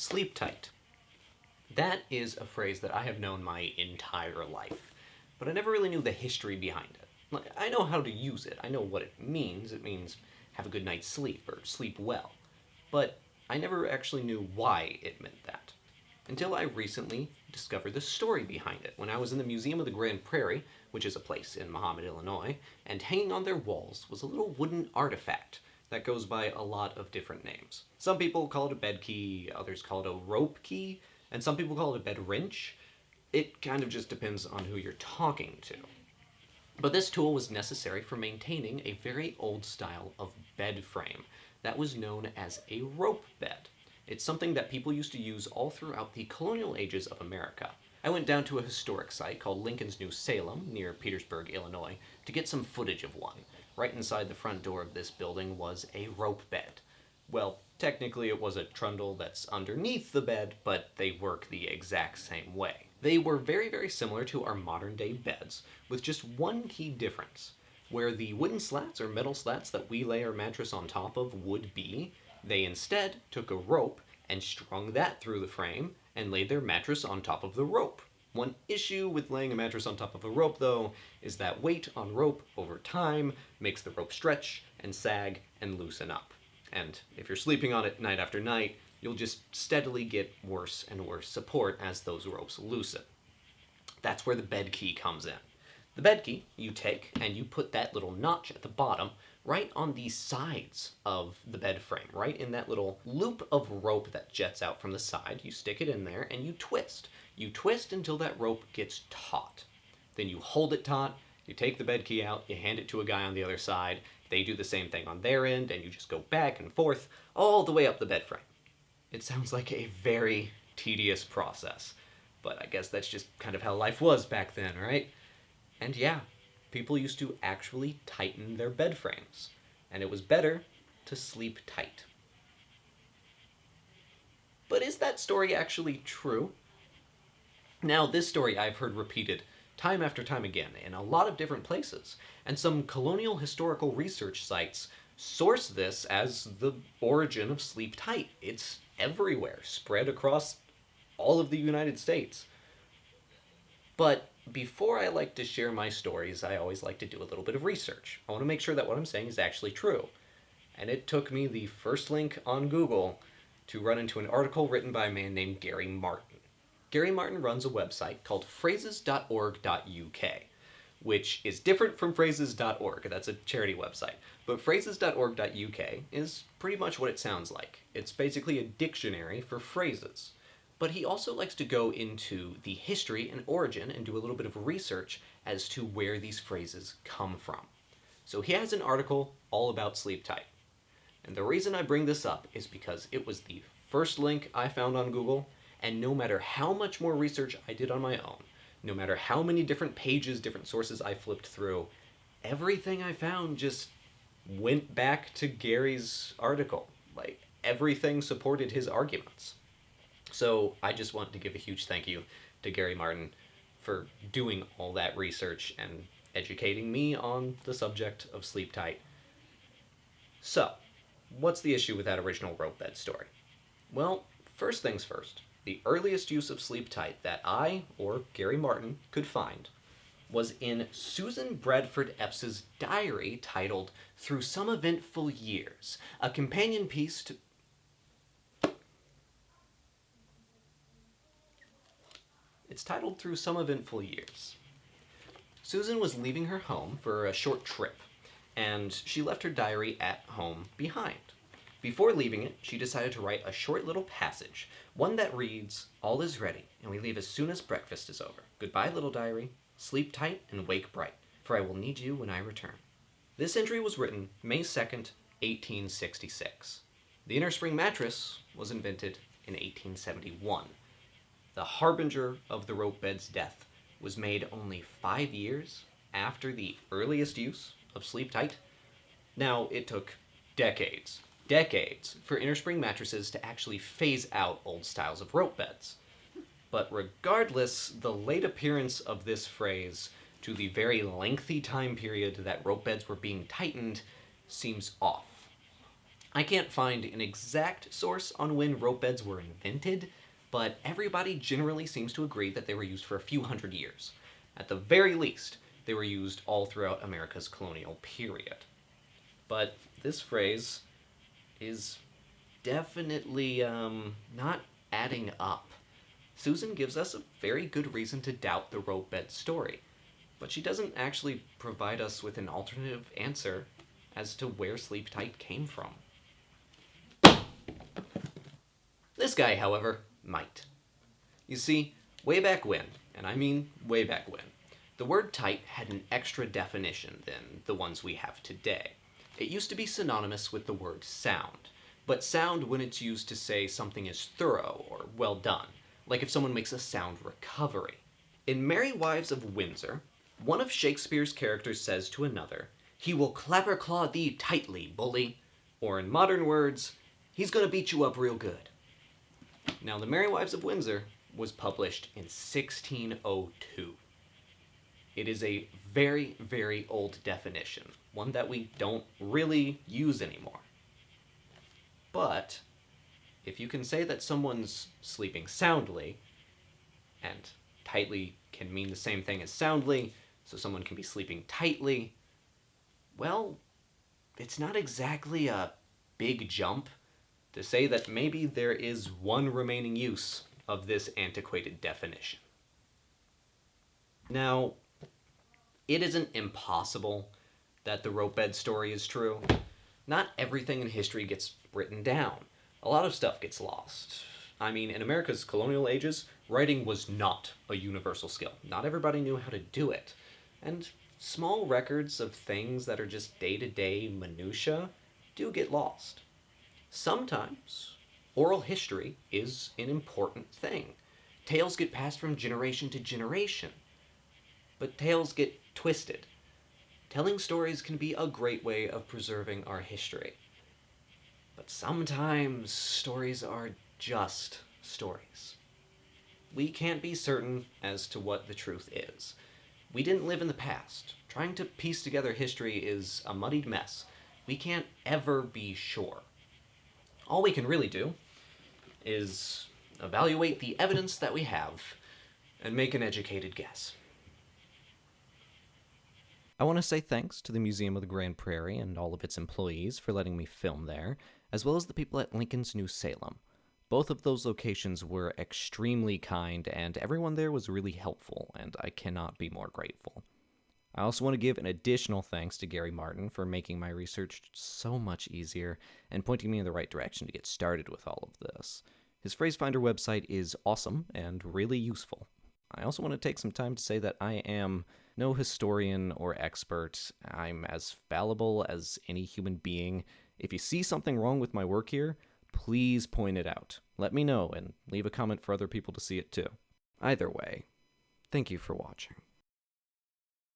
Sleep tight. That is a phrase that I have known my entire life, but I never really knew the history behind it. Like, I know how to use it, I know what it means. It means have a good night's sleep or sleep well. But I never actually knew why it meant that. Until I recently discovered the story behind it when I was in the Museum of the Grand Prairie, which is a place in Mahomet, Illinois, and hanging on their walls was a little wooden artifact that goes by a lot of different names. Some people call it a bed key, others call it a rope key, and some people call it a bed wrench. It kind of just depends on who you're talking to. But this tool was necessary for maintaining a very old style of bed frame that was known as a rope bed. It's something that people used to use all throughout the colonial ages of America. I went down to a historic site called Lincoln's New Salem near Petersburg, Illinois, to get some footage of one. Right inside the front door of this building was a rope bed. Well, technically it was a trundle that's underneath the bed, but they work the exact same way. They were very, very similar to our modern day beds, with just one key difference. Where the wooden slats or metal slats that we lay our mattress on top of would be, they instead took a rope and strung that through the frame and laid their mattress on top of the rope. One issue with laying a mattress on top of a rope, though, is that weight on rope over time makes the rope stretch and sag and loosen up. And if you're sleeping on it night after night, you'll just steadily get worse and worse support as those ropes loosen. That's where the bed key comes in. The bed key you take and you put that little notch at the bottom right on the sides of the bed frame, right in that little loop of rope that jets out from the side. You stick it in there and you twist. You twist until that rope gets taut. Then you hold it taut, you take the bed key out, you hand it to a guy on the other side. They do the same thing on their end, and you just go back and forth all the way up the bed frame. It sounds like a very tedious process, but I guess that's just kind of how life was back then, right? And yeah, people used to actually tighten their bed frames, and it was better to sleep tight. But is that story actually true? Now, this story I've heard repeated time after time again in a lot of different places, and some colonial historical research sites source this as the origin of sleep tight. It's everywhere, spread across all of the United States. But before I like to share my stories, I always like to do a little bit of research. I want to make sure that what I'm saying is actually true. And it took me the first link on Google to run into an article written by a man named Gary Martin. Gary Martin runs a website called phrases.org.uk, which is different from phrases.org. That's a charity website. But phrases.org.uk is pretty much what it sounds like. It's basically a dictionary for phrases. But he also likes to go into the history and origin and do a little bit of research as to where these phrases come from. So he has an article all about sleep tight. And the reason I bring this up is because it was the first link I found on Google, and no matter how much more research I did on my own, no matter how many different pages, different sources I flipped through, everything I found just went back to Gary's article. Like, everything supported his arguments. So I just want to give a huge thank you to Gary Martin for doing all that research and educating me on the subject of sleep tight. So, what's the issue with that original rope bed story? Well, first things first. The earliest use of sleep tight that I, or Gary Martin, could find was in Susan Bradford Epps' diary titled Through Some Eventful Years, a companion piece to... It's titled Through Some Eventful Years. Susan was leaving her home for a short trip, and she left her diary at home behind. Before leaving it, she decided to write a short little passage, one that reads, "All is ready, and we leave as soon as breakfast is over. Goodbye, little diary. Sleep tight and wake bright, for I will need you when I return." This entry was written May 2nd, 1866. The innerspring mattress was invented in 1871. The harbinger of the rope bed's death was made only 5 years after the earliest use of sleep tight. Now, it took decades for innerspring mattresses to actually phase out old styles of rope beds. But regardless, the late appearance of this phrase to the very lengthy time period that rope beds were being tightened seems off. I can't find an exact source on when rope beds were invented, but everybody generally seems to agree that they were used for a few hundred years. At the very least, they were used all throughout America's colonial period. But this phrase is definitely not adding up. Susan gives us a very good reason to doubt the rope bed story, but she doesn't actually provide us with an alternative answer as to where sleep tight came from. This guy, however, might. You see, way back when, and I mean way back when, the word tight had an extra definition than the ones we have today. It used to be synonymous with the word sound, but sound when it's used to say something is thorough or well done, like if someone makes a sound recovery. In Merry Wives of Windsor, one of Shakespeare's characters says to another, "He will clapper-claw thee tightly, bully," or in modern words, "He's gonna beat you up real good." Now, The Merry Wives of Windsor was published in 1602. It is a very, very old definition, one that we don't really use anymore. But if you can say that someone's sleeping soundly, and tightly can mean the same thing as soundly, so someone can be sleeping tightly, well, it's not exactly a big jump to say that maybe there is one remaining use of this antiquated definition. Now, it isn't impossible that the rope bed story is true. Not everything in history gets written down. A lot of stuff gets lost. I mean, in America's colonial ages, writing was not a universal skill. Not everybody knew how to do it. And small records of things that are just day-to-day minutia do get lost. Sometimes, oral history is an important thing. Tales get passed from generation to generation. But tales get twisted. Telling stories can be a great way of preserving our history. But sometimes stories are just stories. We can't be certain as to what the truth is. We didn't live in the past. Trying to piece together history is a muddied mess. We can't ever be sure. All we can really do is evaluate the evidence that we have and make an educated guess. I want to say thanks to the Museum of the Grand Prairie and all of its employees for letting me film there, as well as the people at Lincoln's New Salem. Both of those locations were extremely kind, and everyone there was really helpful, and I cannot be more grateful. I also want to give an additional thanks to Gary Martin for making my research so much easier and pointing me in the right direction to get started with all of this. His Phrase Finder website is awesome and really useful. I also want to take some time to say that I am no historian or expert. I'm as fallible as any human being. If you see something wrong with my work here, please point it out. Let me know and leave a comment for other people to see it too. Either way, thank you for watching.